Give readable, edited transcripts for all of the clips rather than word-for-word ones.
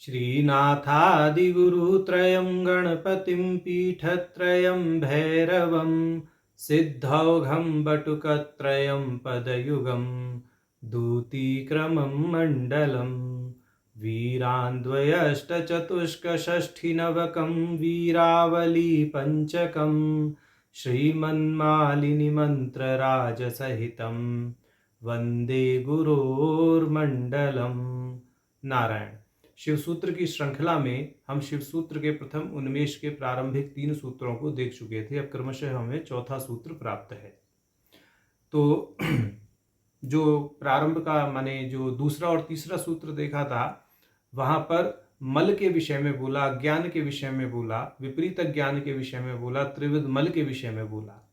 श्रीनाथादिगुरुत्रयं गणपतिं पीठत्रयं भैरवं सिद्धौघं बटुकत्रयं पदयुगं दूतीक्रमं मण्डलं वीरान्द्वयष्टचतुष्कषष्ठिनवकं वीरावली पञ्चकं श्रीमन्मालिनीमन्त्रराजसहितं वन्दे गुरोर्मण्डलम्। नारायण। शिव सूत्र की श्रृंखला में हम शिव सूत्र के प्रथम उन्मेष के प्रारंभिक 3 सूत्रों को देख चुके थे। अब क्रमशः हमें चौथा सूत्र प्राप्त है। तो जो प्रारंभ का माने जो दूसरा और तीसरा सूत्र देखा था, वहां पर मल के विषय में बोला, ज्ञान के विषय में बोला, विपरीत ज्ञान के विषय में बोला, त्रिविध मल के विषय में बोला,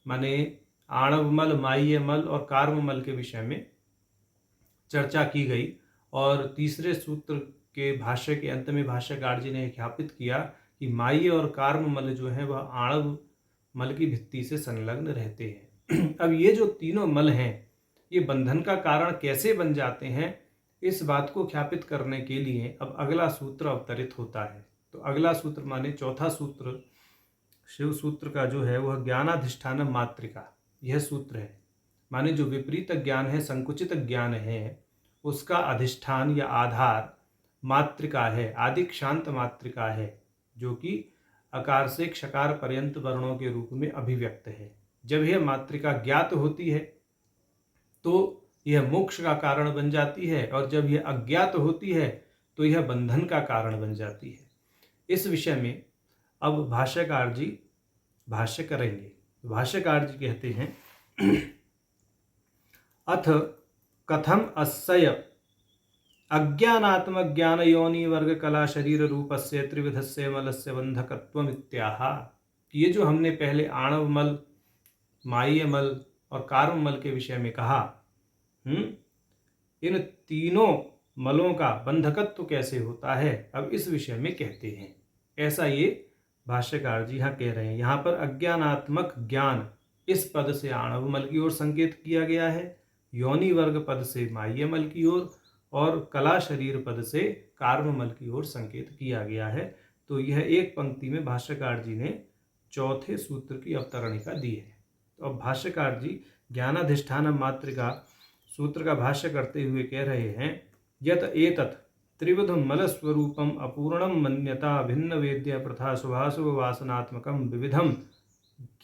माने आणव मल, माह्य मल और कार्म मल के विषय में चर्चा की गई। और तीसरे सूत्र के भाष्य के अंत में भाष्यकार जी ने ख्यापित किया कि माह्य और कार्म मल जो है वह आणव मल की भित्ति से संलग्न रहते हैं। अब ये जो तीनों मल हैं, ये बंधन का कारण कैसे बन जाते हैं, इस बात को ख्यापित करने के लिए अब अगला सूत्र अवतरित होता है। तो अगला सूत्र माने चौथा सूत्र शिव सूत्र का जो है वह ज्ञानाधिष्ठान मात्रिका, यह सूत्र है। माने जो विपरीत ज्ञान है, संकुचित ज्ञान है, उसका अधिष्ठान या आधार मात्रिका है, आदिक शांत मात्रिका है, जो कि अकार से क्षकार पर्यंत वर्णों के रूप में अभिव्यक्त है। जब यह मात्रिका ज्ञात होती है तो यह मोक्ष का कारण बन जाती है, और जब यह अज्ञात होती है तो यह बंधन का कारण बन जाती है। इस विषय में अब भाष्यकार जी भाष्य करेंगे। भाष्यकार जी कहते हैं, अथ कथम अस्सय अज्ञानात्मक ज्ञान योनि वर्ग कला शरीर रूपस्य त्रिविधस्य मलस्य बंधकत्वमित्याह। ये जो हमने पहले आणव मल, माह्य मल और कार्म मल के विषय में कहा, इन तीनों मलों का बंधकत्व कैसे होता है, अब इस विषय में कहते हैं। ऐसा ये भाष्यकार जी यहाँ कह रहे हैं। यहाँ पर अज्ञानात्मक ज्ञान इस पद से आणव मल की ओर संकेत किया गया है, योनि वर्ग पद से माह्य मल की ओर, और कला शरीर पद से कार्म मल की ओर संकेत किया गया है। तो यह एक पंक्ति में भाष्यकार जी ने चौथे सूत्र की अवतरणिका दी है। तो अब भाष्यकार जी ज्ञानाधिष्ठान मात्रिका सूत्र का भाष्य करते हुए कह रहे हैं, यत एतत् त्रिविध मल स्वरूपम अपूर्णम मन्यता भिन्न वेद्य प्रथा शुभाशुभ वासनात्मकम विविधम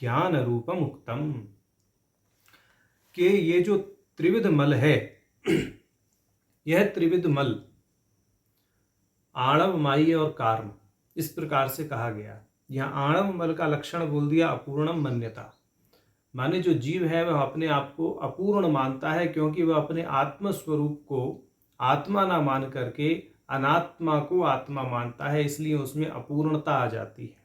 ज्ञान रूपम उक्तम। कि ये जो त्रिविध मल है, यह त्रिविध मल आणव, माह्य और कार्म, इस प्रकार से कहा गया। यहाँ आणव मल का लक्षण बोल दिया अपूर्णम मन्यता, माने जो जीव है वह अपने आप को अपूर्ण मानता है, क्योंकि वह अपने आत्म स्वरूप को आत्मा ना मान करके अनात्मा को आत्मा मानता है, इसलिए उसमें अपूर्णता आ जाती है।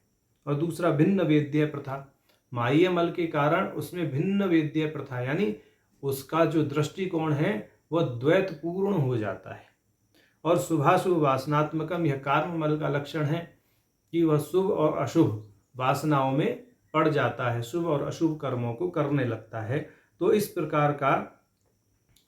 और दूसरा भिन्न वेद्य प्रथा, माह्य मल के कारण उसमें भिन्न वेद्य प्रथा, यानी उसका जो दृष्टिकोण है वह द्वैत पूर्ण हो जाता है। और शुभाशुभ वासनात्मकम, यह कार्म मल का लक्षण है कि वह शुभ और अशुभ वासनाओं में पड़ जाता है, शुभ और अशुभ कर्मों को करने लगता है। तो इस प्रकार का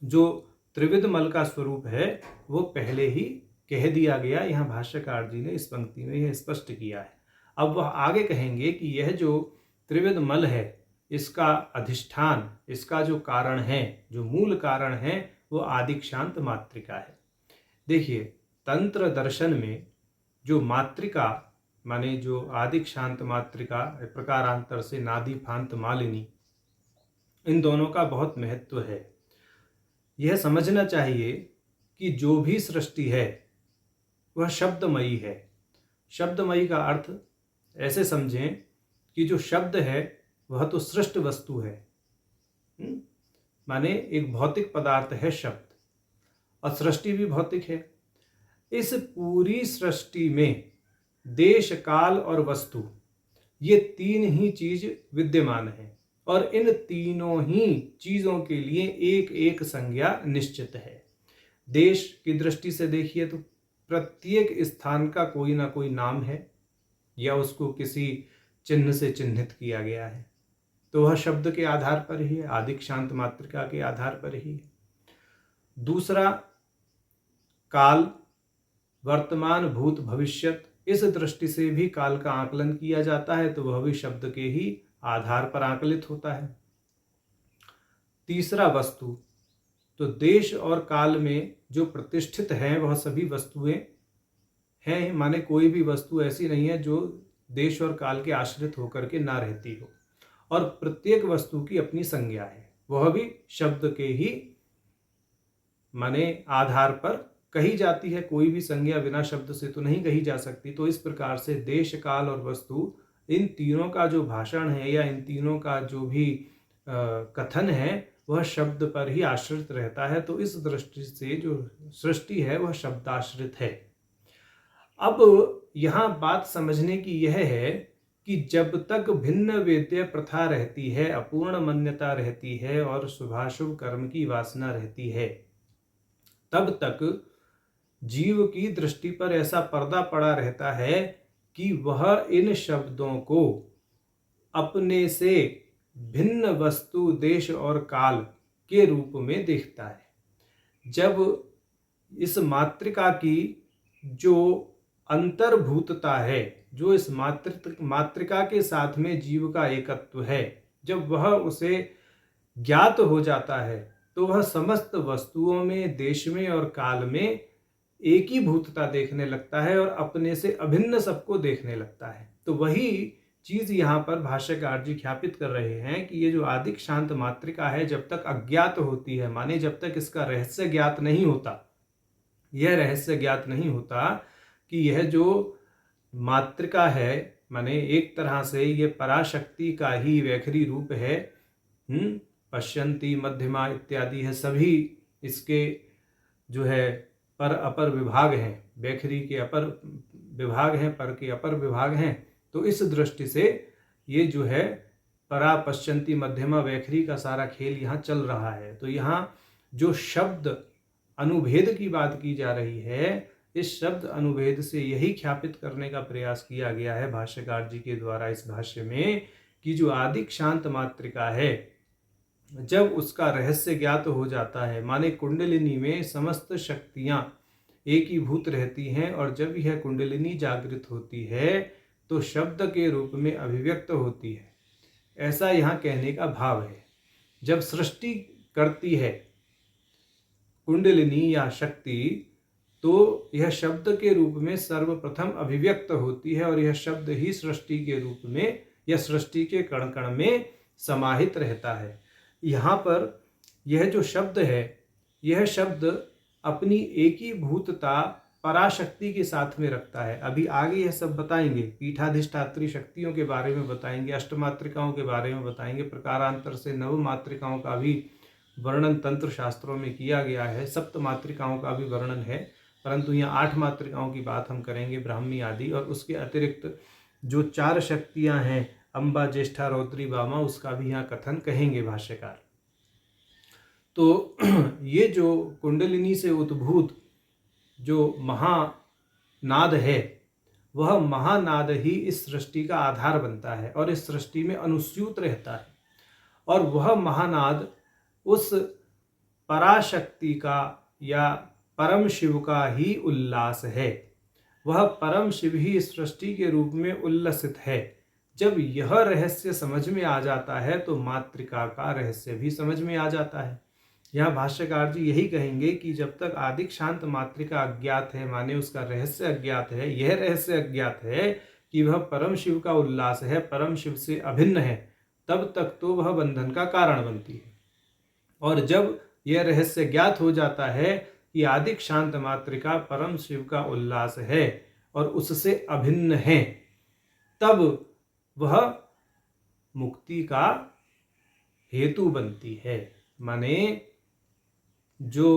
जो त्रिविध मल का स्वरूप है वो पहले ही कह दिया गया। यहाँ भाष्यकार जी ने इस पंक्ति में यह स्पष्ट किया है। अब वह आगे कहेंगे कि यह जो त्रिविध मल है, इसका अधिष्ठान, इसका जो कारण है, जो मूल कारण है, वो आदिक शांत मात्रिका है। देखिए, तंत्र दर्शन में जो मात्रिका माने जो आदिक शांत मात्रिका, प्रकारांतर से नादि फांत मालिनी, इन दोनों का बहुत महत्व है। यह समझना चाहिए कि जो भी सृष्टि है वह शब्दमयी है। शब्दमयी का अर्थ ऐसे समझें कि जो शब्द है वह तो सृष्ट वस्तु है, माने एक भौतिक पदार्थ है शब्द, और सृष्टि भी भौतिक है। इस पूरी सृष्टि में देश, काल और वस्तु, ये तीन ही चीज विद्यमान है, और इन तीनों ही चीजों के लिए एक एक संज्ञा निश्चित है। देश की दृष्टि से देखिए तो प्रत्येक स्थान का कोई ना कोई नाम है, या उसको किसी चिन्ह से चिन्हित किया गया है, तो वह शब्द के आधार पर ही है, आदिक शांत मात्रिका के आधार पर ही है। दूसरा काल, वर्तमान, भूत, भविष्यत, इस दृष्टि से भी काल का आकलन किया जाता है, तो वह भी शब्द के ही आधार पर आकलित होता है। तीसरा, वस्तु। तो देश और काल में जो प्रतिष्ठित हैं वह सभी वस्तुएं हैं, माने कोई भी वस्तु ऐसी नहीं है जो देश और काल के आश्रित होकर के ना रहती हो, और प्रत्येक वस्तु की अपनी संज्ञा है, वह भी शब्द के ही माने आधार पर कही जाती है। कोई भी संज्ञा बिना शब्द से तो नहीं कही जा सकती। तो इस प्रकार से देश, काल और वस्तु, इन तीनों का जो भाषण है या इन तीनों का जो भी कथन है वह शब्द पर ही आश्रित रहता है। तो इस दृष्टि से जो सृष्टि है वह शब्दाश्रित है। अब यहाँ बात समझने की यह है कि जब तक भिन्न वेद्य प्रथा रहती है, अपूर्ण मान्यता रहती है और शुभाशुभ कर्म की वासना रहती है, तब तक जीव की दृष्टि पर ऐसा पर्दा पड़ा रहता है कि वह इन शब्दों को अपने से भिन्न वस्तु, देश और काल के रूप में देखता है। जब इस मातृका की जो अंतर्भूतता है, जो इस मातृका के साथ में जीव का एकत्व है, जब वह उसे ज्ञात हो जाता है तो वह समस्त वस्तुओं में, देश में और काल में एक ही भूतता देखने लगता है और अपने से अभिन्न सबको देखने लगता है। तो वही चीज यहाँ पर भाष्यकार जी ख्यापित कर रहे हैं कि ये जो आदिक शांत मातृका है, जब तक अज्ञात होती है, माने जब तक इसका रहस्य ज्ञात नहीं होता, यह रहस्य ज्ञात नहीं होता कि यह जो मातृका है, माने एक तरह से ये पराशक्ति का ही वैखरी रूप है। पश्यंती, मध्यमा इत्यादि है, सभी इसके जो है पर अपर विभाग हैं, वैखरी के अपर विभाग हैं, पर के अपर विभाग हैं। तो इस दृष्टि से ये जो है परा, पश्यंती, मध्यमा, वैखरी का सारा खेल यहाँ चल रहा है। तो यहाँ जो शब्द अनुभेद की बात की जा रही है, इस शब्द अनुभेद से यही ख्यापित करने का प्रयास किया गया है भाष्यकार जी के द्वारा इस भाष्य में कि जो आदिक शांत मातृका है, जब उसका रहस्य ज्ञात हो जाता है, माने कुंडलिनी में समस्त शक्तियां एक ही भूत रहती हैं, और जब यह कुंडलिनी जागृत होती है तो शब्द के रूप में अभिव्यक्त होती है, ऐसा यहाँ कहने का भाव है। जब सृष्टि करती है कुंडलिनी या शक्ति, तो यह शब्द के रूप में सर्वप्रथम अभिव्यक्त होती है, और यह शब्द ही सृष्टि के रूप में या सृष्टि के कण कण में समाहित रहता है। यहाँ पर यह जो शब्द है, यह शब्द अपनी एक ही भूतता पराशक्ति के साथ में रखता है। अभी आगे यह सब बताएंगे, पीठाधिष्ठात्री शक्तियों के बारे में बताएंगे, अष्टमात्रिकाओं के बारे में बताएंगे, प्रकारांतर से नव मात्रिकाओं का भी वर्णन तंत्र शास्त्रों में किया गया है, सप्त मात्रिकाओं का भी वर्णन है, परंतु यहाँ 8 मात्रिकाओं की बात हम करेंगे, ब्राह्मी आदि, और उसके अतिरिक्त जो 4 शक्तियाँ हैं, अम्बा, ज्येष्ठा, रौद्री, वामा, उसका भी यहाँ कथन कहेंगे भाष्यकार। तो ये जो कुंडलिनी से उद्भूत जो महानाद है, वह महानाद ही इस सृष्टि का आधार बनता है और इस सृष्टि में अनुस्यूत रहता है, और वह महानाद उस पराशक्ति का या परम शिव का ही उल्लास है। वह परम शिव ही इस सृष्टि के रूप में उल्लसित है। जब यह रहस्य समझ में आ जाता है तो मातृका का रहस्य भी समझ में आ जाता है। यहाँ भाष्यकार जी यही कहेंगे कि जब तक आदिक शांत मातृका अज्ञात है, माने उसका रहस्य अज्ञात है, यह रहस्य अज्ञात है कि वह परम शिव का उल्लास है, परम शिव से अभिन्न है, तब तक तो वह बंधन का कारण बनती है। और जब यह रहस्य ज्ञात हो जाता है कि आदिक शांत मातृका परम शिव का उल्लास है और उससे अभिन्न है, तब वह मुक्ति का हेतु बनती है। माने जो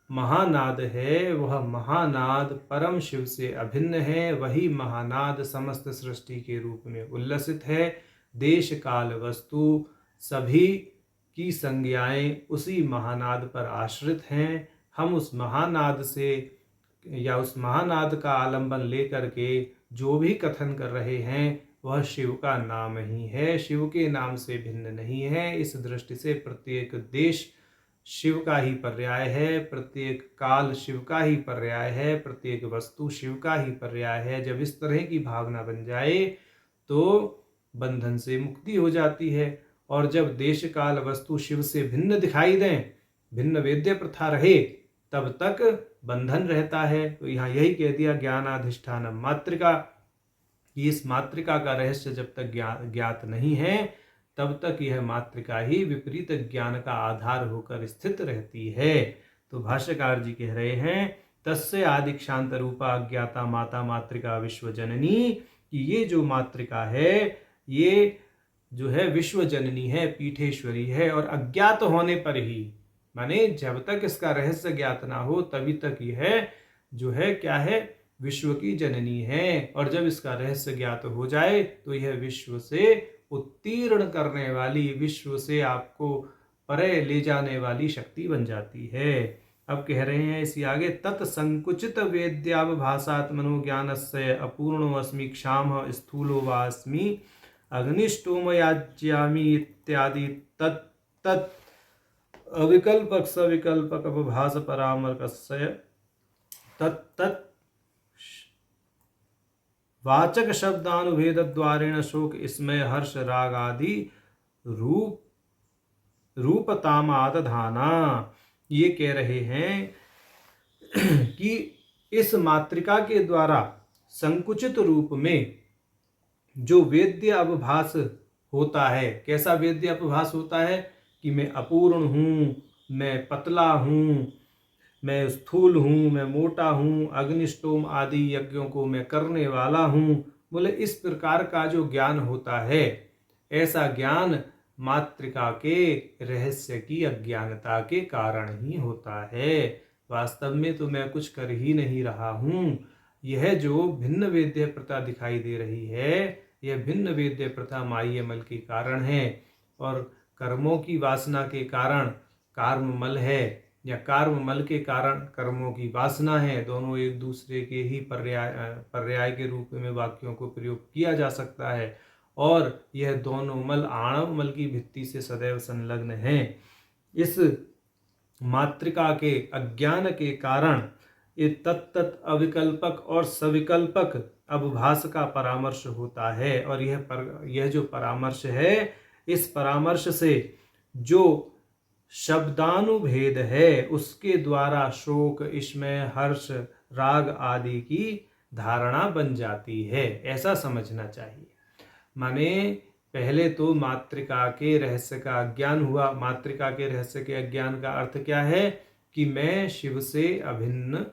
महानाद है वह महानाद परम शिव से अभिन्न है, वही महानाद समस्त सृष्टि के रूप में उल्लसित है। देश काल वस्तु सभी की संज्ञाएं उसी महानाद पर आश्रित हैं। हम उस महानाद से या उस महानाद का आलंबन लेकर के जो भी कथन कर रहे हैं वह शिव का नाम ही है, शिव के नाम से भिन्न नहीं है। इस दृष्टि से प्रत्येक देश शिव का ही पर्याय है, प्रत्येक काल शिव का ही पर्याय है, प्रत्येक वस्तु शिव का ही पर्याय है। जब इस तरह की भावना बन जाए तो बंधन से मुक्ति हो जाती है। और जब देश काल वस्तु शिव से भिन्न दिखाई दें, भिन्न वेद्य प्रथा रहे, तब तक बंधन रहता है। तो यहाँ यही कह दिया ज्ञानाधिष्ठान मातृका, कि इस मातृका का रहस्य जब तक ज्ञात नहीं है, तब तक यह मातृका ही विपरीत ज्ञान का आधार होकर स्थित रहती है। तो भाष्यकार जी कह रहे हैं, तस्य आदिक्षांत रूपा अज्ञाता माता मातृका विश्व जननी, कि ये जो मातृका है ये जो है विश्व जननी है, पीठेश्वरी है। और अज्ञात होने पर ही, माने जब तक इसका रहस्य ज्ञात ना हो तभी तक यह जो है क्या है, विश्व की जननी है। और जब इसका रहस्य ज्ञात हो जाए तो यह विश्व से उत्तीर्ण करने वाली, विश्व से आपको परे ले जाने वाली शक्ति बन जाती है। अब कह रहे हैं इसी आगे, तत्संकुचित वेद्यावभासात्मनो ज्ञानस्य अपूर्णो अस्मि क्षामः स्थूलो वास्मि अग्निष्टोम याज्यामि इत्यादि तत् अविकल्पक सविकल्पक अवभास परामर्कस्य तत् वाचक शब्दानुभेद द्वारेण शोक स्मय हर्ष राग आदि रूपतामादधाना। ये कह रहे हैं कि इस मातृका के द्वारा संकुचित रूप में जो वेद्य अवभास होता है, कैसा वेद्य अवभास होता है, कि मैं अपूर्ण हूँ, मैं पतला हूँ, मैं स्थूल हूँ, मैं मोटा हूँ, अग्निष्टोम आदि यज्ञों को मैं करने वाला हूँ। बोले इस प्रकार का जो ज्ञान होता है, ऐसा ज्ञान मातृका के रहस्य की अज्ञानता के कारण ही होता है। वास्तव में तो मैं कुछ कर ही नहीं रहा हूँ। यह जो भिन्न वेद्य प्रथा दिखाई दे रही है, यह भिन्न वेद्य प्रथा माय्य मल के कारण है, और कर्मों की वासना के कारण कार्म मल है, या कार्म मल के कारण कर्मों की वासना है। दोनों एक दूसरे के ही पर्याय के रूप में वाक्यों को प्रयोग किया जा सकता है। और यह दोनों मल आणव मल की भित्ति से सदैव संलग्न हैं। इस मातृका के अज्ञान के कारण ये तत्त अविकल्पक और सविकल्पक अवभास का परामर्श होता है। और यह जो परामर्श है, इस परामर्श से जो शब्दानुभेद है उसके द्वारा शोक, स्मय, हर्ष, राग आदि की धारणा बन जाती है, ऐसा समझना चाहिए। माने पहले तो मातृका के रहस्य का अज्ञान हुआ। मातृका के रहस्य के अज्ञान का अर्थ क्या है, कि मैं शिव से अभिन्न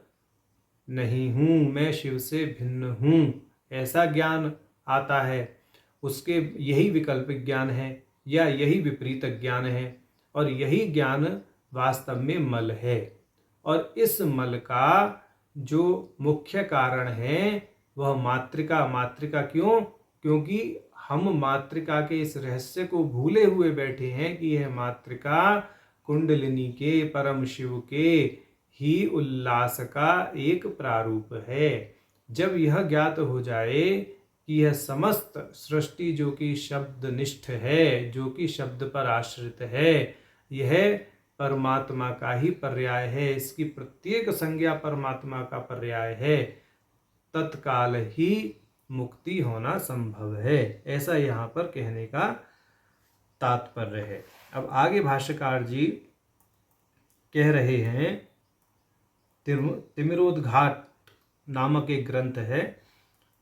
नहीं हूँ, मैं शिव से भिन्न हूँ, ऐसा ज्ञान आता है। उसके यही विकल्पिक ज्ञान है, या यही विपरीत ज्ञान है, और यही ज्ञान वास्तव में मल है। और इस मल का जो मुख्य कारण है वह मातृका क्यों? क्योंकि हम मातृका के इस रहस्य को भूले हुए बैठे हैं कि यह मातृका कुंडलिनी के परम शिव के ही उल्लास का एक प्रारूप है। जब यह ज्ञात हो जाए कि यह समस्त सृष्टि जो कि शब्दनिष्ठ है, जो कि शब्द पर आश्रित है, यह परमात्मा का ही पर्याय है, इसकी प्रत्येक संज्ञा परमात्मा का पर्याय है, तत्काल ही मुक्ति होना संभव है। ऐसा यहाँ पर कहने का तात्पर्य है। अब आगे भाष्यकार जी कह रहे हैं, तिमिरोदघाट नामक एक ग्रंथ है,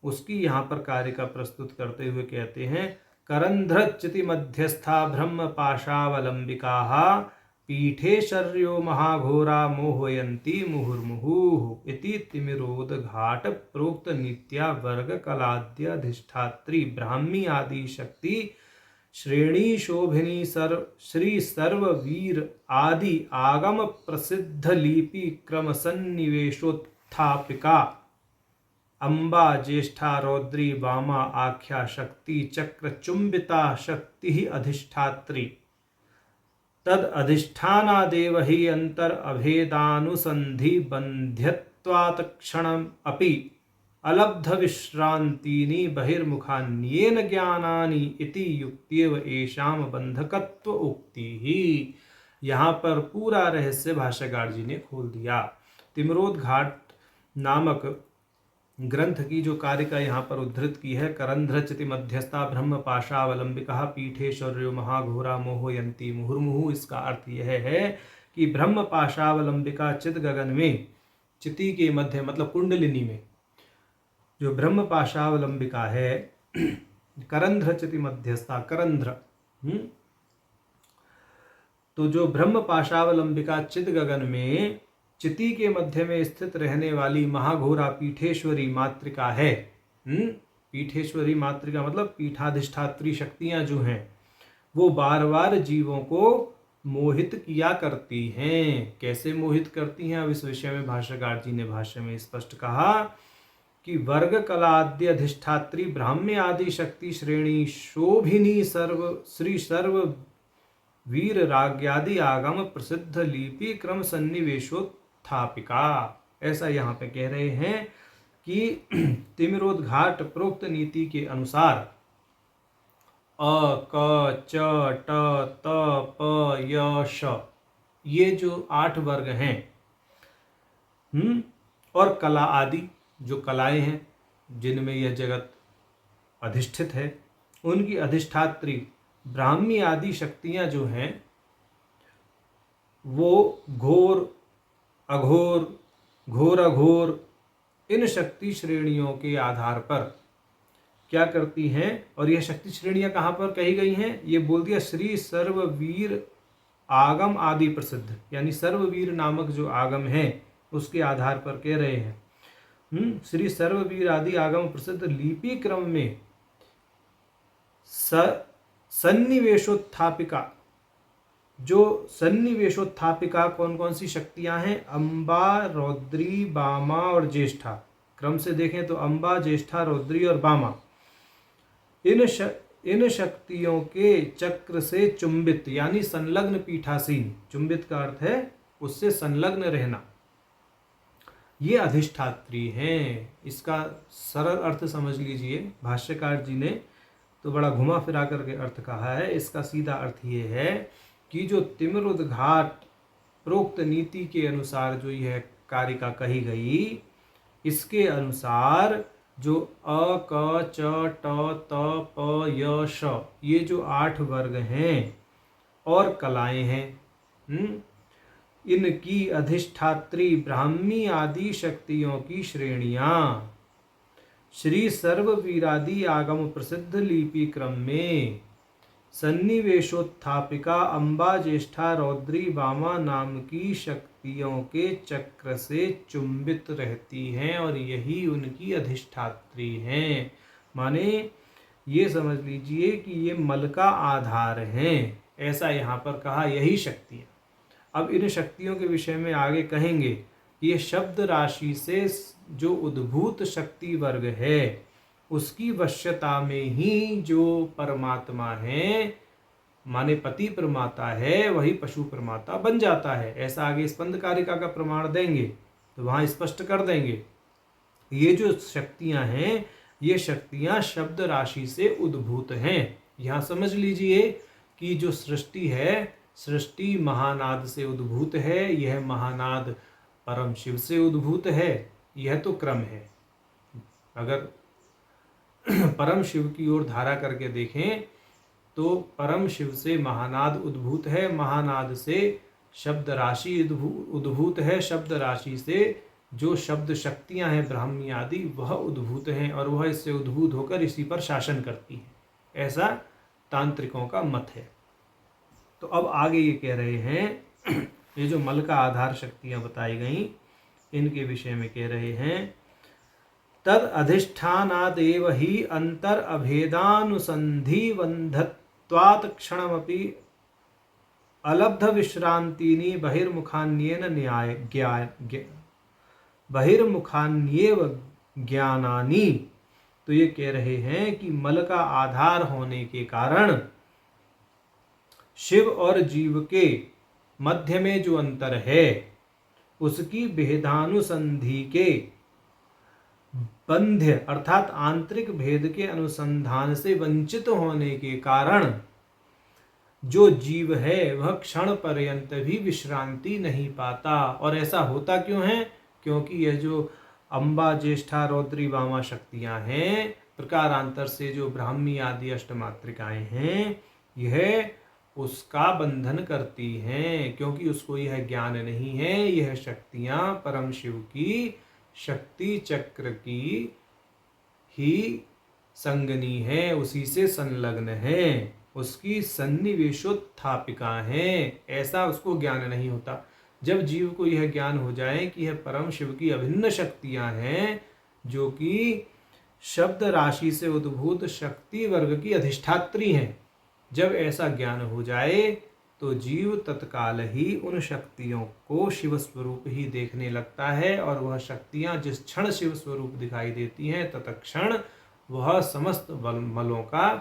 उसकी यहाँ पर कार्य का प्रस्तुत करते हुए कहते हैं, करंध्रच्युति मध्यस्था ब्रह्म पाशावलंबिकाः पीठे शर्यो महाघोरा मोहयन्ति मुहुर्मुहुः इति तिमिरोदघाट प्रोक्त नित्या वर्ग कलाद्यधिष्ठात्री ब्राह्मी आदि शक्ति श्रेणी शोभिनी श्री सर्ववीर आदि आगम प्रसिद्ध लिपि क्रम सन्निवेशोत्थापिका अम्बा ज्येष्ठा रौद्री वामा आख्या शक्ति चक्र चुंबिता शक्ति अधिष्ठात्री तद अधिष्ठानादेव ही अंतर अभेदानुसंधि बंध्यत्वात् क्षणम अपि अलब्ध विश्रांतीनि बहिर्मुखान्येन ज्ञानानि इति युक्त्येव एषां बंधकत्व उक्ति ही। यहाँ पर पूरा रहस्य भाष्यकार जी ने खोल दिया। तिमरोद घाट नामक ग्रंथ की जो कारिका यहाँ पर उद्धृत की है, करंध्रचिति मध्यस्था ब्रह्म पाशावलंबिका पीठेश्वर्यो महाघोरा मोहयंती मुहुर्मुहु, इसका अर्थ यह है कि ब्रह्म पाशावलंबिका चित गगन में, चिति के मध्य मतलब कुंडलिनी में जो ब्रह्म पाशावलंबिका है, करंध्रचिति मध्यस्था, करंध्र तो जो ब्रह्म पाशावलंबिका चित गगन में चिति के मध्य में स्थित रहने वाली महाघोरा पीठेश्वरी मातृका है। पीठेश्वरी मातृका मतलब पीठाधिष्ठात्री शक्तियां जो हैं वो बार बार जीवों को मोहित किया करती हैं। कैसे मोहित करती हैं, अब इस विषय में भाष्यकार जी ने भाष्य में स्पष्ट कहा कि वर्ग कलाद्य अधिष्ठात्री ब्राह्म्य आदि शक्ति श्रेणी शोभिनी सर्व श्री सर्व वीर राज्ञादि आगम प्रसिद्ध लिपि क्रम सन्निवेशोत्थापिका। ऐसा यहाँ पे कह रहे हैं कि तिमिरोद घाट प्रोक्त नीति के अनुसार अ क च ट त प य श ये जो 8 वर्ग हैं, और कला आदि जो कलाएं हैं जिनमें यह जगत अधिष्ठित है, उनकी अधिष्ठात्री ब्राह्मी आदि शक्तियां जो हैं वो घोर अघोर घोर अघोर इन शक्ति श्रेणियों के आधार पर क्या करती हैं। और यह शक्ति श्रेणियां कहाँ पर कही गई हैं, ये बोल दिया श्री सर्ववीर आगम आदि प्रसिद्ध, यानी सर्ववीर नामक जो आगम है उसके आधार पर कह रहे हैं। श्री सर्ववीर आदि आगम प्रसिद्ध लिपि क्रम में सन्निवेशोत्थापिका, जो सन्निवेशोत्थापिका कौन कौन सी शक्तियां हैं, अंबा रौद्री बामा और ज्येष्ठा। क्रम से देखें तो अंबा, ज्येष्ठा, रौद्री और बामा, इन शक्तियों के चक्र से चुंबित यानी संलग्न पीठासीन, चुंबित का अर्थ है उससे संलग्न रहना, ये अधिष्ठात्री हैं। इसका सरल अर्थ समझ लीजिए, भाष्यकार जी ने तो बड़ा घुमा फिरा करके अर्थ कहा है। इसका सीधा अर्थ ये है कि जो तिमिरुद घाट प्रोक्त नीति के अनुसार जो यह कारिका कही गई, इसके अनुसार जो अ क च ट त प य श ये जो 8 वर्ग हैं और कलाएं हैं, इनकी अधिष्ठात्री ब्राह्मी आदि शक्तियों की श्रेणियां श्री सर्ववीरादि आगम प्रसिद्ध लिपि क्रम में सन्निवेशोत्थापिका अंबा, ज्येष्ठा, रौद्री, बामा नाम की शक्तियों के चक्र से चुंबित रहती हैं और यही उनकी अधिष्ठात्री हैं। माने ये समझ लीजिए कि ये मल का आधार हैं, ऐसा यहाँ पर कहा, यही शक्तियाँ। अब इन शक्तियों के विषय में आगे कहेंगे। ये शब्द राशि से जो उद्भूत शक्ति वर्ग है उसकी वश्यता में ही जो परमात्मा है, माने पति प्रमाता है, वही पशु प्रमाता बन जाता है। ऐसा आगे स्पंद कारिका का प्रमाण देंगे तो वहाँ स्पष्ट कर देंगे। ये जो शक्तियाँ हैं ये शक्तियाँ शब्द राशि से उद्भूत हैं। यहाँ समझ लीजिए कि जो सृष्टि है, सृष्टि महानाद से उद्भूत है। यह महानाद परम शिव से उद्भूत है। यह तो क्रम है। अगर परम शिव की ओर धारा करके देखें तो परम शिव से महानाद उद्भूत है, महानाद से शब्द राशि उद्भूत है, शब्द राशि से जो शब्द शक्तियां हैं ब्राह्मी आदि वह उद्भूत हैं और वह इससे उद्भूत होकर इसी पर शासन करती हैं। ऐसा तांत्रिकों का मत है। तो अब आगे ये कह रहे हैं, ये जो मल का आधार शक्तियां बताई गई इनके विषय में कह रहे हैं, तद अधिष्ठानादेव ही अंतर अभेदानुसंधि बंधत्वात् क्षणमपि अलब्ध विश्रांतिनी बहिर्मुखान्येन बहिर्मुखान्येव ज्ञानानि। तो ये कह रहे हैं कि मल का आधार होने के कारण शिव और जीव के मध्य में जो अंतर है उसकी भेदानुसंधि के बंध्य अर्थात आंतरिक भेद के अनुसंधान से वंचित होने के कारण जो जीव है वह क्षण पर्यंत भी विश्रांति नहीं पाता। और ऐसा होता क्यों है? क्योंकि यह जो अम्बा, ज्येष्ठा, रौद्री, वामा शक्तियां हैं, प्रकारांतर से जो ब्राह्मी आदि अष्टमात्रिकाएं हैं, यह उसका बंधन करती हैं, क्योंकि उसको यह ज्ञान नहीं है। यह शक्तियां परम शिव की शक्ति चक्र की ही संगनी है, उसी से संलग्न है, उसकी सन्निवेशोत्थापिका है। ऐसा उसको ज्ञान नहीं होता। जब जीव को यह ज्ञान हो जाए कि यह परम शिव की अभिन्न शक्तियां हैं, जो कि शब्द राशि से उद्भूत शक्ति वर्ग की अधिष्ठात्री हैं, जब ऐसा ज्ञान हो जाए तो जीव तत्काल ही उन शक्तियों को शिव स्वरूप ही देखने लगता है, और वह शक्तियां जिस क्षण शिव स्वरूप दिखाई देती हैं, तत्क्षण वह समस्त मलों का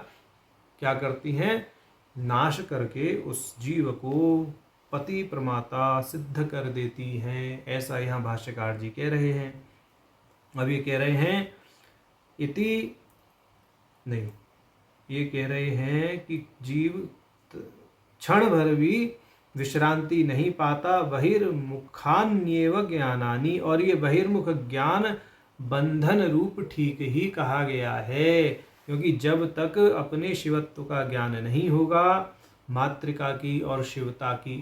क्या करती हैं? नाश करके उस जीव को पति प्रमाता सिद्ध कर देती हैं। ऐसा यहाँ भाष्यकार जी कह रहे हैं। अब ये कह रहे हैं इति नहीं, ये कह रहे हैं कि जीव क्षण भर भी विश्रांति नहीं पाता। बहिर्मुखान्येव ज्ञानानि, और ये बहिर्मुख ज्ञान बंधन रूप ठीक ही कहा गया है, क्योंकि जब तक अपने शिवत्व का ज्ञान नहीं होगा, मातृका की और शिवता की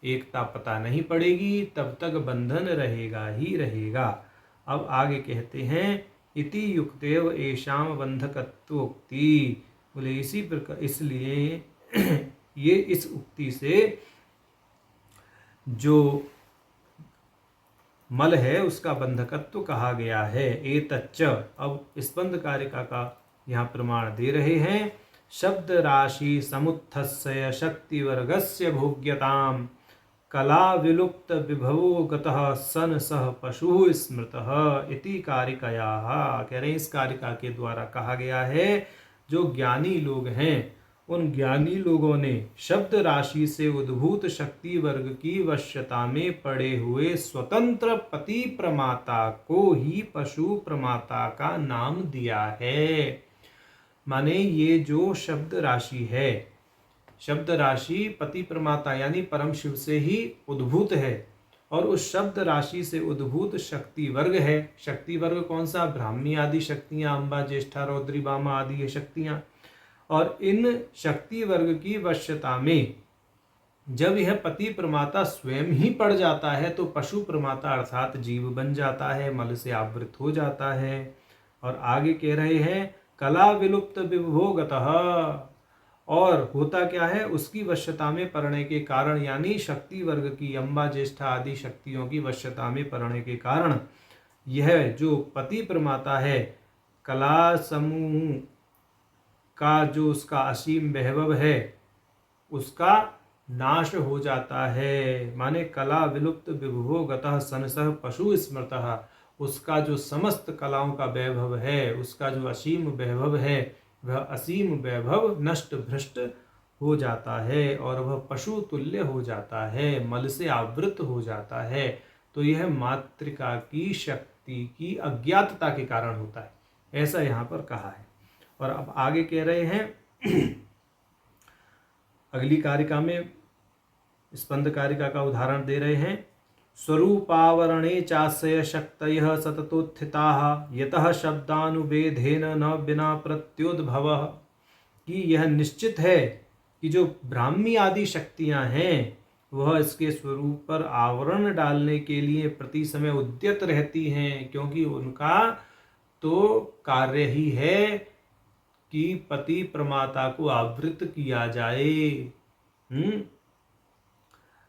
एकता पता नहीं पड़ेगी, तब तक बंधन रहेगा ही रहेगा। अब आगे कहते हैं इति युक्तेव एषाम बंधकत्वोक्ति। बोले इसी प्रकार, इसलिए ये इस उक्ति से जो मल है उसका बंधकत्व कहा गया है। एतच्च, अब स्पंद कारिका का यहाँ प्रमाण दे रहे हैं। शब्द राशि समुत्थस्य शक्ति वर्गस्य भोग्यताम कला विलुप्त विभवो गतः सन सह पशु स्मृतः इति कारिकयाः। कह रहे हैं इस कारिका के द्वारा कहा गया है, जो ज्ञानी लोग हैं, उन ज्ञानी लोगों ने शब्द राशि से उद्भूत शक्ति वर्ग की वश्यता में पड़े हुए स्वतंत्र पति प्रमाता को ही पशु प्रमाता का नाम दिया है। माने ये जो शब्द राशि है, शब्द राशि पति प्रमाता यानी परम शिव से ही उद्भूत है, और उस शब्द राशि से उद्भूत शक्ति वर्ग है। शक्ति वर्ग कौन सा? ब्राह्मी आदि शक्तियां, अम्बा, ज्येष्ठा, रौद्री, वामा आदि ये शक्तियां। और इन शक्ति वर्ग की वश्यता में जब यह पति प्रमाता स्वयं ही पड़ जाता है, तो पशु प्रमाता अर्थात जीव बन जाता है, मल से आवृत हो जाता है। और आगे कह रहे हैं कला विलुप्त विभोगतः, और होता क्या है? उसकी वश्यता में पड़ने के कारण, यानी शक्ति वर्ग की अम्बा, ज्येष्ठा आदि शक्तियों की वश्यता में पड़ने के कारण यह जो पति प्रमाता है, कला समूह का जो उसका असीम वैभव है, उसका नाश हो जाता है। माने कला विलुप्त विभुवो गतः सनसः पशु स्मृतः, उसका जो समस्त कलाओं का वैभव है, उसका जो असीम वैभव है, वह असीम वैभव नष्ट भ्रष्ट हो जाता है, और वह पशु तुल्य हो जाता है, मल से आवृत हो जाता है। तो यह मातृका की शक्ति की अज्ञातता के कारण होता है, ऐसा यहाँ पर कहा है। और अब आगे कह रहे हैं अगली कारिका में स्पंद कारिका का उदाहरण दे रहे हैं। स्वरूपावरणे चास्य शक्तयः सततोत्थिताः यतः शब्दानुवेदेन न बिना प्रत्योद्भवः, कि यह निश्चित है कि जो ब्राह्मी आदि शक्तियां हैं, वह इसके स्वरूप पर आवरण डालने के लिए प्रति समय उद्यत रहती हैं, क्योंकि उनका तो कार्य ही है कि पति प्रमाता को आवृत किया जाए।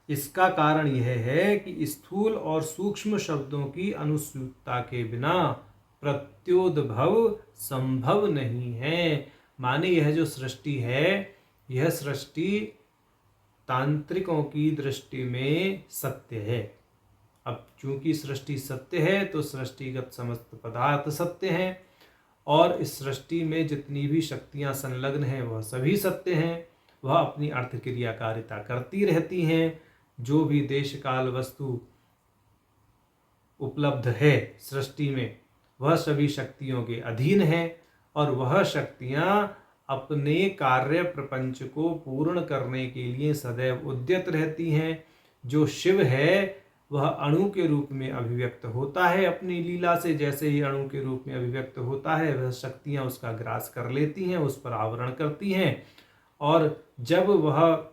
इसका कारण यह है कि स्थूल और सूक्ष्म शब्दों की अनुस्यूतता के बिना प्रत्योद्भव संभव नहीं है। माने यह जो सृष्टि है, यह सृष्टि तांत्रिकों की दृष्टि में सत्य है। अब चूंकि सृष्टि सत्य है, तो सृष्टिगत समस्त पदार्थ सत्य हैं, और इस सृष्टि में जितनी भी शक्तियां संलग्न हैं वह सभी सत्य हैं। वह अपनी अर्थ क्रियाकारिता करती रहती हैं। जो भी देश काल वस्तु उपलब्ध है सृष्टि में, वह सभी शक्तियों के अधीन है, और वह शक्तियां अपने कार्य प्रपंच को पूर्ण करने के लिए सदैव उद्यत रहती हैं। जो शिव है वह अणु के रूप में अभिव्यक्त होता है अपनी लीला से। जैसे ही अणु के रूप में अभिव्यक्त होता है वह शक्तियां उसका ग्रास कर लेती हैं, उस पर आवरण करती हैं। और जब वह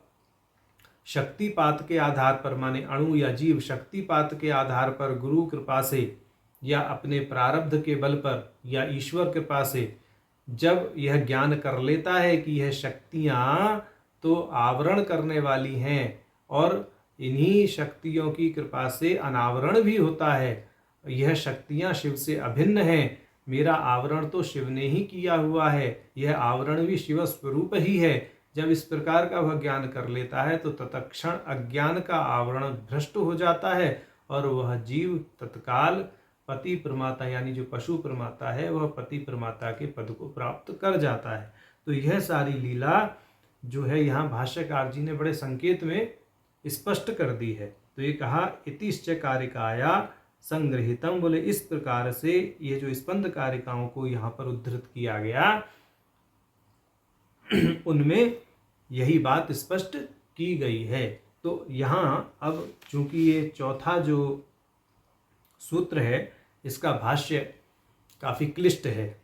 शक्तिपात के आधार पर, माने अणु या जीव शक्तिपात के आधार पर गुरु कृपा से या अपने प्रारब्ध के बल पर या ईश्वर कृपा से जब यह ज्ञान कर लेता है कि यह शक्तियां तो आवरण करने वाली हैं और इन्हीं शक्तियों की कृपा से अनावरण भी होता है, यह शक्तियां शिव से अभिन्न हैं, मेरा आवरण तो शिव ने ही किया हुआ है, यह आवरण भी शिव स्वरूप ही है। जब इस प्रकार का वह ज्ञान कर लेता है तो तत्क्षण अज्ञान का आवरण भ्रष्ट हो जाता है और वह जीव तत्काल पति प्रमाता यानी जो पशु प्रमाता है वह पति प्रमाता के पद को प्राप्त कर जाता है। तो यह सारी लीला जो है यहाँ भाष्यकार जी ने बड़े संकेत में स्पष्ट कर दी है। तो ये कहा इतिश्च कारिकाया संग्रहितम, बोले इस प्रकार से ये जो स्पंद कारिकाओं को यहाँ पर उद्धृत किया गया उनमें यही बात स्पष्ट की गई है। तो यहाँ अब चूंकि ये चौथा जो सूत्र है इसका भाष्य काफ़ी क्लिष्ट है,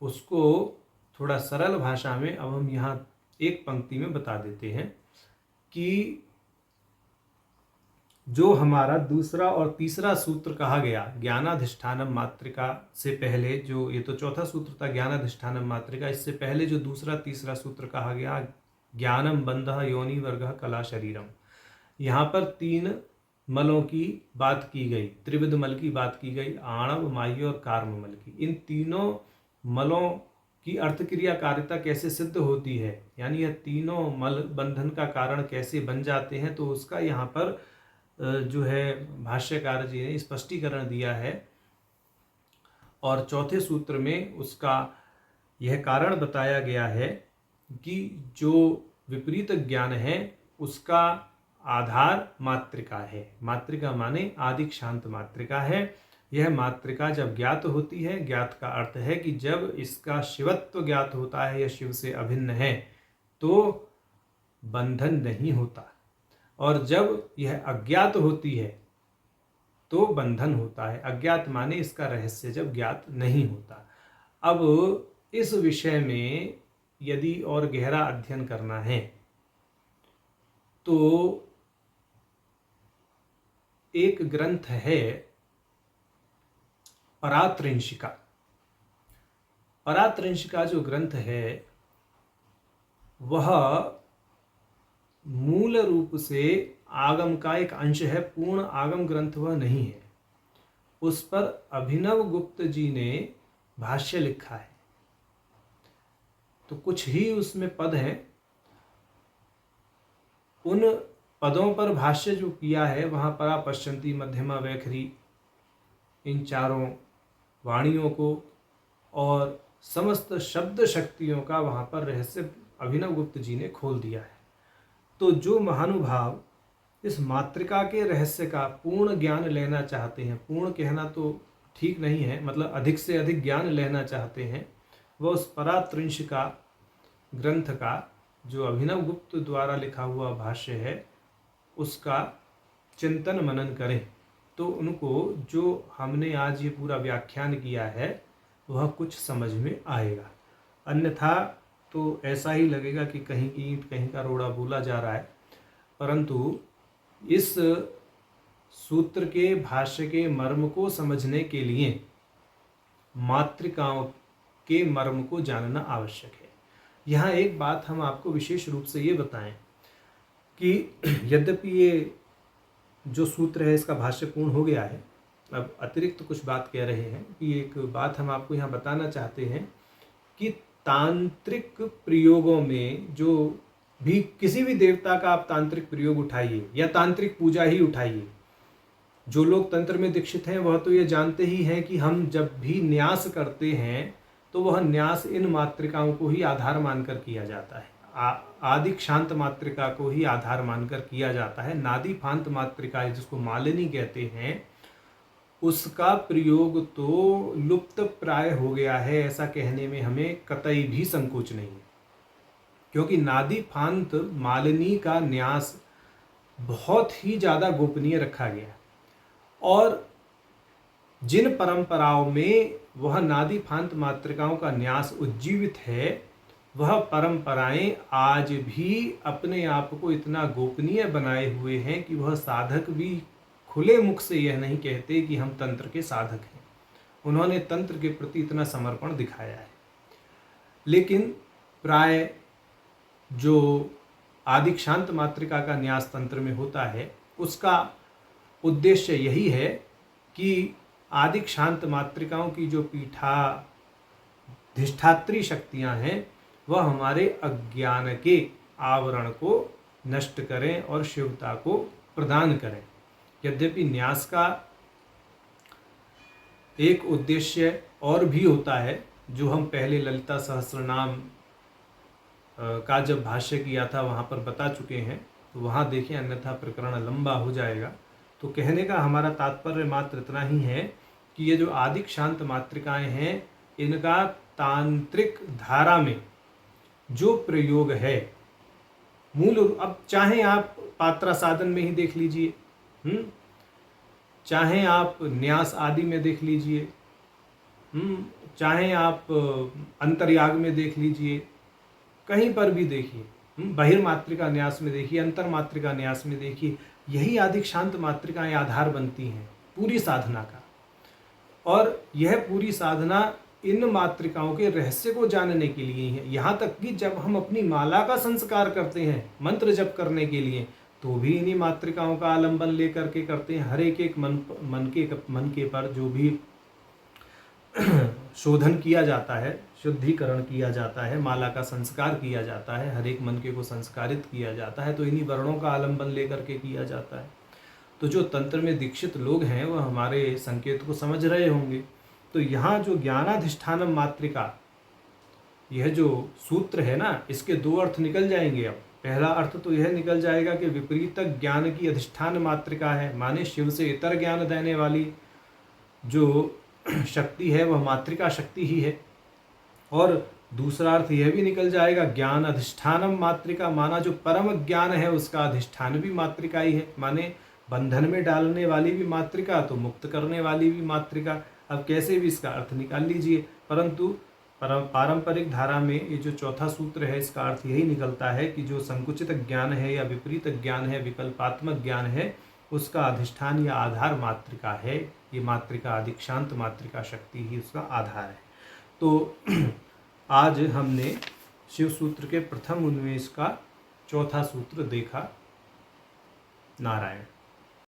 उसको थोड़ा सरल भाषा में अब हम यहाँ एक पंक्ति में बता देते हैं कि जो हमारा दूसरा और तीसरा सूत्र कहा गया ज्ञानाधिष्ठानम मात्रिका से पहले, जो ये तो चौथा सूत्र था ज्ञानाधिष्ठानम मात्रिका, इससे पहले जो दूसरा तीसरा सूत्र कहा गया ज्ञानम बंधः योनि वर्गः कला शरीरम, यहाँ पर तीन मलों की बात की गई, त्रिविध मल की बात की गई, आणव माह्य और कार्म मल की। इन तीनों मलों की अर्थक्रिया कारिता कैसे सिद्ध होती है, यानी यह तीनों मल बंधन का कारण कैसे बन जाते हैं, तो उसका यहाँ पर जो है भाष्यकार जी ने स्पष्टीकरण दिया है। और चौथे सूत्र में उसका यह कारण बताया गया है कि जो विपरीत ज्ञान है उसका आधार मात्रिका है। मात्रिका माने आदि शांत मात्रिका है। यह मात्रिका जब ज्ञात होती है, ज्ञात का अर्थ है कि जब इसका शिवत्व ज्ञात होता है, यह शिव से अभिन्न है, तो बंधन नहीं होता। और जब यह अज्ञात होती है तो बंधन होता है। अज्ञात माने इसका रहस्य जब ज्ञात नहीं होता। अब इस विषय में यदि और गहरा अध्ययन करना है तो एक ग्रंथ है परात्रिंशिका। परात्रिंशिका जो ग्रंथ है वह मूल रूप से आगम का एक अंश है, पूर्ण आगम ग्रंथ वह नहीं है। उस पर अभिनव गुप्त जी ने भाष्य लिखा है, तो कुछ ही उसमें पद हैं। उन पदों पर भाष्य जो किया है वहाँ परा पश्यंती मध्यमा वैखरी इन चारों वाणियों को और समस्त शब्द शक्तियों का वहाँ पर रहस्य अभिनव गुप्त जी ने खोल दिया है। तो जो महानुभाव इस मात्रिका के रहस्य का पूर्ण ज्ञान लेना चाहते हैं, पूर्ण कहना तो ठीक नहीं है, मतलब अधिक से अधिक ज्ञान लेना चाहते हैं, वह उस परात्रिंशिका ग्रंथ का जो अभिनव गुप्त द्वारा लिखा हुआ भाष्य है उसका चिंतन मनन करें, तो उनको जो हमने आज ये पूरा व्याख्यान किया है वह कुछ समझ में आएगा। अन्यथा तो ऐसा ही लगेगा कि कहीं की ईंट कहीं का रोड़ा बोला जा रहा है। परंतु इस सूत्र के भाष्य के मर्म को समझने के लिए मात्रिकाओं के मर्म को जानना आवश्यक है। यहाँ एक बात हम आपको विशेष रूप से ये बताएं कि यद्यपि ये जो सूत्र है इसका भाष्य पूर्ण हो गया है, अब अतिरिक्त कुछ बात कह रहे हैं कि एक बात हम आपको यहाँ बताना चाहते हैं कि तांत्रिक प्रयोगों में जो भी किसी भी देवता का आप तांत्रिक प्रयोग उठाइए या तांत्रिक पूजा ही उठाइए, जो लोग तंत्र में दीक्षित हैं वह तो ये जानते ही हैं कि हम जब भी न्यास करते हैं तो वह न्यास इन मात्रिकाओं को ही आधार मानकर किया जाता है। आदि शांत मात्रिका को ही आधार मानकर किया जाता है। नादी फांत मात्रिका जिसको मालिनी कहते हैं उसका प्रयोग तो लुप्त प्राय हो गया है, ऐसा कहने में हमें कतई भी संकोच नहीं है, क्योंकि नादी फांत मालिनी का न्यास बहुत ही ज़्यादा गोपनीय रखा गया है। और जिन परंपराओं में वह नादी फांत मातृकाओं का न्यास उज्जीवित है, वह परंपराएं आज भी अपने आप को इतना गोपनीय बनाए हुए हैं कि वह साधक भी खुले मुख से यह नहीं कहते कि हम तंत्र के साधक हैं। उन्होंने तंत्र के प्रति इतना समर्पण दिखाया है। लेकिन प्राय जो आदिक्षांत मातृका का न्यास तंत्र में होता है, उसका उद्देश्य यही है कि आदिक्षांत मातृकाओं की जो पीठाधिष्ठात्री शक्तियां हैं, वह हमारे अज्ञान के आवरण को नष्ट करें और शिवता को प्रदान करें। यद्यपि न्यास का एक उद्देश्य और भी होता है, जो हम पहले ललिता सहस्रनाम का जब भाष्य किया था वहाँ पर बता चुके हैं, तो वहाँ देखें, अन्यथा प्रकरण लंबा हो जाएगा। तो कहने का हमारा तात्पर्य मात्र इतना ही है कि ये जो आदिक्षांत मातृकाएं हैं, इनका तांत्रिक धारा में जो प्रयोग है, मूल, अब चाहे आप पात्रा साधन में ही देख लीजिए, चाहे आप न्यास आदि में देख लीजिए, चाहे आप अंतर्याग में देख लीजिए, कहीं पर भी देखिए, बहिर्मातृका न्यास में देखिए, अंतर्मातृका न्यास में देखिए, यही आदिक्षांत मातृकाएं आधार बनती हैं पूरी साधना का। और यह पूरी साधना इन मातृकाओं के रहस्य को जानने के लिए है। यहाँ तक कि जब हम अपनी माला का संस्कार करते हैं मंत्र जप करने के लिए, तो भी इन्हीं मातृकाओं का आलंबन लेकर के करते हैं। हर एक मन के पर जो भी शोधन किया जाता है, शुद्धिकरण किया जाता है, माला का संस्कार किया जाता है, हर एक मन के को संस्कारित किया जाता है, तो इन्हीं वर्णों का आलंबन लेकर के किया जाता है। तो जो तंत्र में दीक्षित लोग हैं वह हमारे संकेत को समझ रहे होंगे। तो यहाँ जो ज्ञानाधिष्ठानम मातृका, यह जो सूत्र है ना, इसके दो अर्थ निकल जाएंगे। अब पहला अर्थ तो यह निकल जाएगा कि विपरीत ज्ञान की अधिष्ठान मातृका है, माने शिव से इतर ज्ञान देने वाली जो शक्ति है वह मातृका शक्ति ही है। और दूसरा अर्थ यह भी निकल जाएगा ज्ञान अधिष्ठानम मातृका, माना जो परम ज्ञान है उसका अधिष्ठान भी मातृका ही है, माने बंधन में डालने वाली भी मातृका, तो मुक्त करने वाली भी मातृका। अब कैसे भी इसका अर्थ निकाल लीजिए, परंतु पारंपरिक धारा में ये जो चौथा सूत्र है, इसका अर्थ यही निकलता है कि जो संकुचित ज्ञान है या विपरीत ज्ञान है, विकल्पात्मक ज्ञान है, उसका अधिष्ठान या आधार मातृका है। ये मातृका आदिक्षांत मातृका शक्ति ही उसका आधार है। तो आज हमने शिव सूत्र के प्रथम उन्मेष का चौथा सूत्र देखा। नारायण।